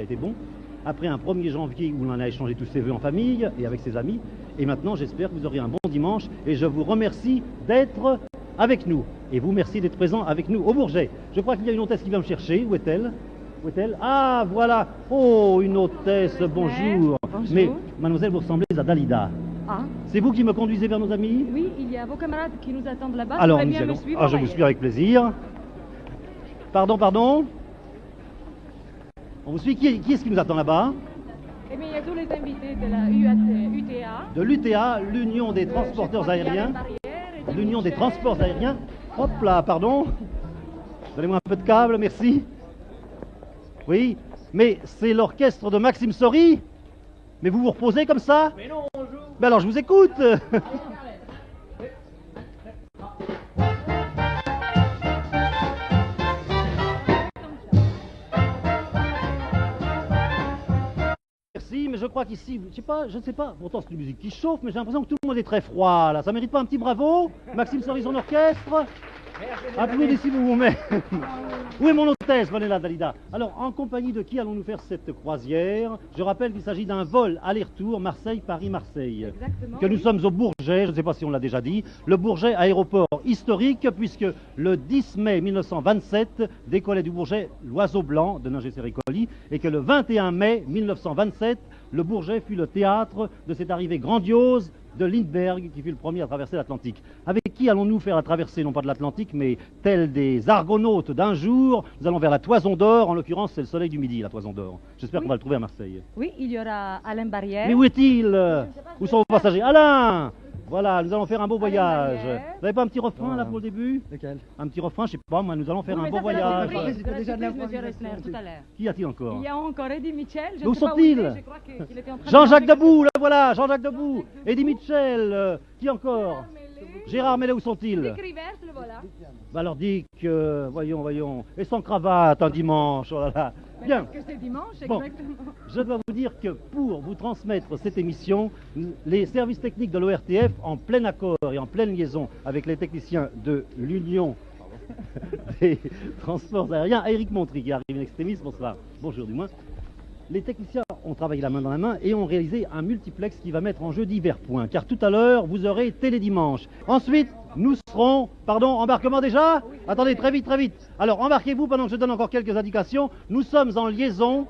été bon. Après un 1er janvier où l'on a échangé tous ses vœux en famille et avec ses amis. Et maintenant, j'espère que vous aurez un bon dimanche. Et je vous remercie d'être avec nous. Et vous, merci d'être présent avec nous au Bourget. Je crois qu'il y a une hôtesse qui vient me chercher. Où est-elle? Où est-elle? Ah, voilà. Oh, une hôtesse, bonjour. Bonjour. Mais, mademoiselle, vous ressemblez à Dalida. Ah, C'est vous qui me conduisez vers nos amis? oui, il y a vos camarades qui nous attendent là-bas. Alors, Vous nous bien me allons... suivre, Ah, je vous voyez. suis avec plaisir. Pardon, pardon. On vous suit. Qui est-ce qui nous attend là-bas? Eh bien, il y a tous les invités de la UTA. De l'UTA, l'Union des transporteurs aériens. L'Union des transports aériens. Hop là, pardon. Donnez-moi un peu de câble, merci. Oui, mais c'est l'orchestre de Maxime Sori. Mais vous vous reposez comme ça? Mais non, on joue. Ben alors je vous écoute. Merci, mais je crois qu'ici, je ne sais pas, pourtant c'est une musique qui chauffe, mais j'ai l'impression que tout le monde est très froid là. Ça mérite pas un petit bravo? Maxime Sori, son orchestre. Applaudissez-vous vous-même. Où est mon hôtesse? Venez là, Dalida. Alors, en compagnie de qui allons-nous faire cette croisière? Je rappelle qu'il s'agit d'un vol aller-retour Marseille-Paris-Marseille. Exactement. Que nous sommes au Bourget, je ne sais pas si on l'a déjà dit, le Bourget aéroport historique, puisque le 10 mai 1927 décollait du Bourget l'Oiseau Blanc de Ningé-Séricoli, et que le 21 mai 1927, le Bourget fut le théâtre de cette arrivée grandiose de Lindbergh, qui fut le premier à traverser l'Atlantique. Avec qui allons-nous faire la traversée, non pas de l'Atlantique, mais tels des argonautes d'un jour? Nous allons vers la Toison d'Or, en l'occurrence c'est le soleil du midi, la Toison d'Or. J'espère qu'on va le trouver à Marseille. Oui, il y aura Alain Barrière. Mais où est-il? Où sont vos passagers? Alain! Voilà, nous allons faire un beau Alain voyage. Barrière. Vous n'avez pas un petit refrain là pour le début? Lequel? Un petit refrain, je sais pas, moi, nous allons faire Oui, un mais beau ça, c'est la voyage. surprise, C'était la déjà de surprise, monsieur l'improvisation, Ressler, tout à l'heure. Qu'y a-t-il encore? Il y a encore Eddie Mitchell. Je Où ne sais pas sont-ils? il est, je crois qu'il était en train de Jean-Jacques manger Debout, le voilà, Jean-Jacques Debout. Eddie Mitchell, qui encore? Gérard Mellet, où sont-ils? Dick Rivers, le voilà. Bah alors Dick, voyons. Et sans cravate un dimanche, oh là là. Bien. Parce que c'est dimanche, Bon. exactement. Je dois vous dire que pour vous transmettre cette émission, les services techniques de l'ORTF, en plein accord et en pleine liaison avec les techniciens de l'Union des transports aériens, Éric Montry qui arrive in extremis, bonsoir, bonjour du moins. Les techniciens ont travaillé la main dans la main et ont réalisé un multiplex qui va mettre en jeu divers points, car tout à l'heure, vous aurez Télédimanche. Ensuite, nous serons... Pardon, embarquement déjà? Attendez, très vite. Alors, embarquez-vous pendant que je donne encore quelques indications. Nous sommes en liaison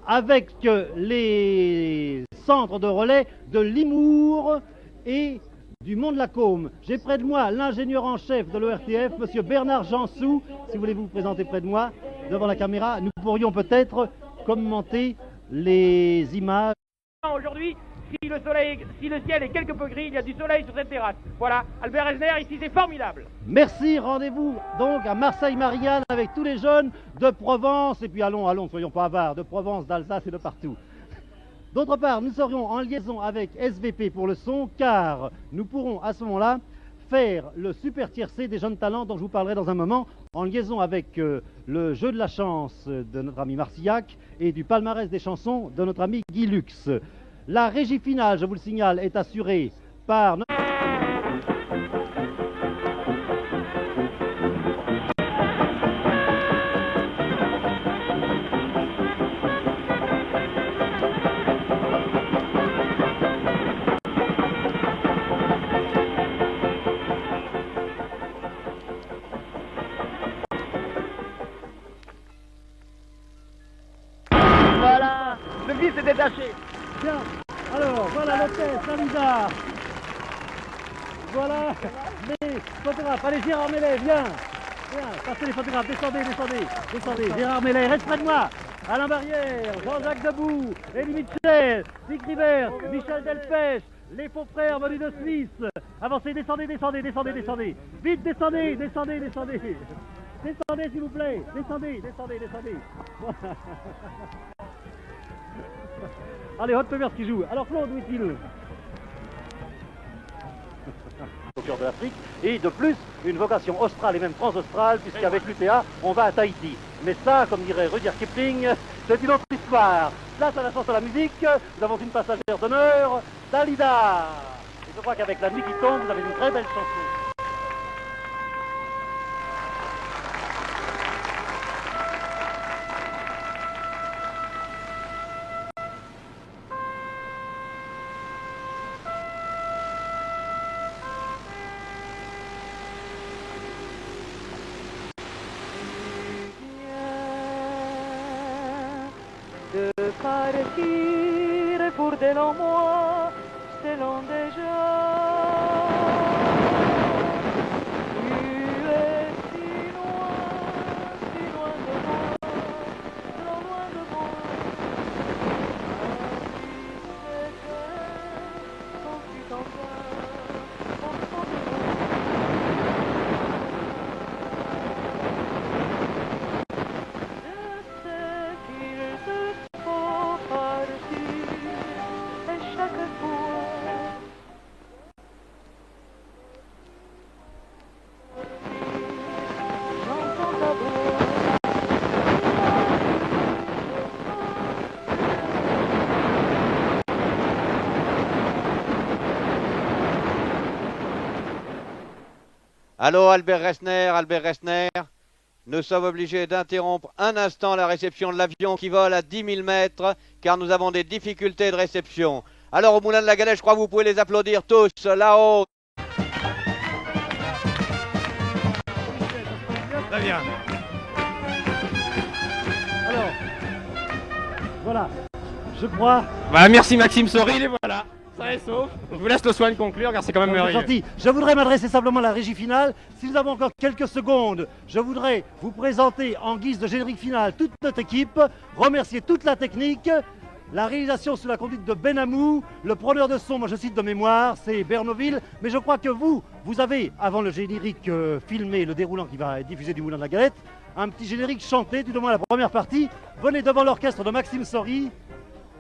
avec les centres de relais de Limours et du Mont-de-la-Côme. J'ai près de moi l'ingénieur en chef de l'ORTF, monsieur Bernard Jansou. Si vous voulez vous présenter près de moi, devant la caméra, nous pourrions peut-être commenter les images. Aujourd'hui, si le ciel est quelque peu gris, il y a du soleil sur cette terrasse. Voilà, Albert Esner, ici c'est formidable. Merci, rendez-vous donc à Marseille-Marianne avec tous les jeunes de Provence, et puis allons, ne soyons pas avares, de Provence, d'Alsace et de partout. D'autre part, nous serions en liaison avec SVP pour le son, car nous pourrons à ce moment-là faire le super tiercé des jeunes talents dont je vous parlerai dans un moment, en liaison avec le jeu de la chance de notre ami Marcillac et du palmarès des chansons de notre ami Guy Lux. La régie finale, je vous le signale, est assurée par... Voilà, le vis est détaché. Bien, alors voilà l'hôtesse, Dalida. Voilà les photographes. Allez, Gérard Mellet, viens. Passez les photographes, descendez. Gérard Mellet, reste près de moi. Alain Barrière, Jean-Jacques Debout, Eddie Mitchell, Dick Rivers, Michel Delpech, les faux frères venus de Suisse. Avancez, descendez. Vite, descendez. Descendez, s'il vous plaît. Descendez. Voilà. Allez, Hot Pevers qui joue. Alors Claude, où est-il? Au cœur de l'Afrique. Et de plus, une vocation australe et même transastrale, puisqu'avec l'UTA, on va à Tahiti. Mais ça, comme dirait Rudyard Kipling, c'est une autre histoire. Place à la chance à la musique, nous avons une passagère d'honneur, Dalida. Et je crois qu'avec la nuit qui tombe, vous avez une très belle chanson. de partir pour de longs mois, c'est long déjà. Tu es si loin de moi, trop loin de moi. Quand tu t'en vas, au fond de moi. Je sais qu'il te faut partir, et chaque fois j'entends ta voix. Allô, Albert Resner, nous sommes obligés d'interrompre un instant la réception de l'avion qui vole à 10 000 mètres, car nous avons des difficultés de réception. Alors, au Moulin de la Galette, je crois que vous pouvez les applaudir tous, là-haut. Très bien. Alors, voilà, je crois... Bah, merci Maxime Soril, et voilà. Ça est sauf. Je vous laisse le soin de conclure car c'est quand même C'est merveilleux. gentil. Je voudrais m'adresser simplement à la régie finale. Si nous avons encore quelques secondes, je voudrais vous présenter en guise de générique final toute notre équipe, remercier toute la technique, la réalisation sous la conduite de Ben Amou, le preneur de son, moi je cite de mémoire, c'est Bernoville, mais je crois que vous avez, avant le générique filmé, le déroulant qui va être diffusé du Moulin de la Galette, un petit générique chanté, tout au moins la première partie. Venez devant l'orchestre de Maxime Sorry.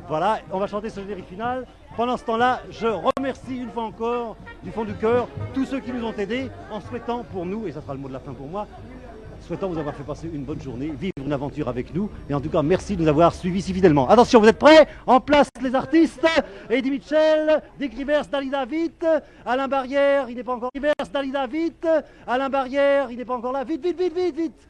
Voilà, on va chanter ce générique final. Pendant ce temps-là, je remercie une fois encore, du fond du cœur, tous ceux qui nous ont aidés, en souhaitant pour nous, et ça sera le mot de la fin pour moi, souhaitant vous avoir fait passer une bonne journée, vivre une aventure avec nous, et en tout cas, merci de nous avoir suivis si fidèlement. Attention, vous êtes prêts? En place les artistes, Eddie Mitchell, Dick Rivers, Dali David, Alain Barrière, il n'est pas encore Rivers, Dali David, Alain Barrière, il n'est pas encore là, vite, vite, vite, vite, vite.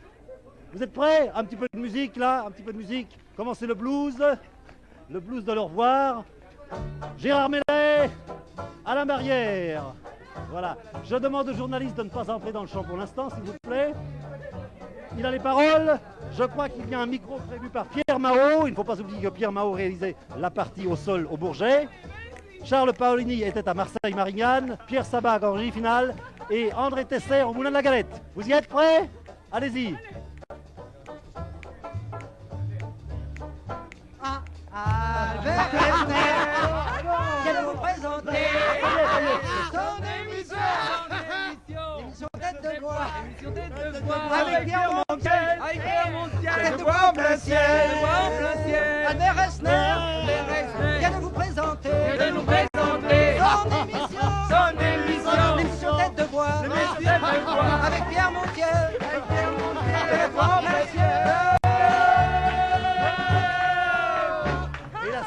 Vous êtes prêts? Un petit peu de musique là, un petit peu de musique. Commencez le blues de l'au revoir. Gérard Mellet, Alain Barrière. Voilà. Je demande aux journalistes de ne pas entrer dans le champ pour l'instant, s'il vous plaît. Il a les paroles. Je crois qu'il y a un micro prévu par Pierre Mao. Il ne faut pas oublier que Pierre Mao réalisait la partie au sol au Bourget. Charles Paolini était à Marseille-Marignane. Pierre Sabac en régie finale. Et André Tesser au Moulin de la Galette. Vous y êtes prêts? Allez-y. Albert Resner vient de vous présenter son émission, l'émission Tête de Bois, avec Pierre Montiel, Tête de Bois en plein ciel. Albert Resner vient de vous présenter son émission Tête de Bois, avec Pierre Montiel, Tête de Bois en plein ciel.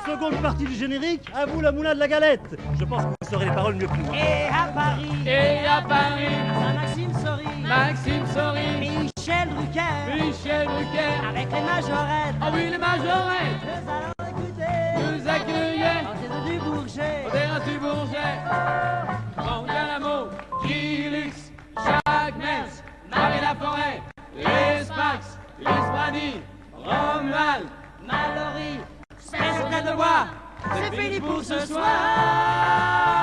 Seconde partie du générique, à vous le Moulin de la Galette. Je pense que vous saurez les paroles mieux que moi. Et à Paris, Maxime Sorry, Michel Drucker, avec les majorettes. Ah oui, les majorettes. Nous allons Nous accueillons au théâtre du Bourget. au théâtre du Bourget. Jean Galamo, Gilux, Jacques Metz, Marie Laforêt, les Spax, les Brady, Romuald, Mallory, Tête de Bois, c'est fini pour ce soir.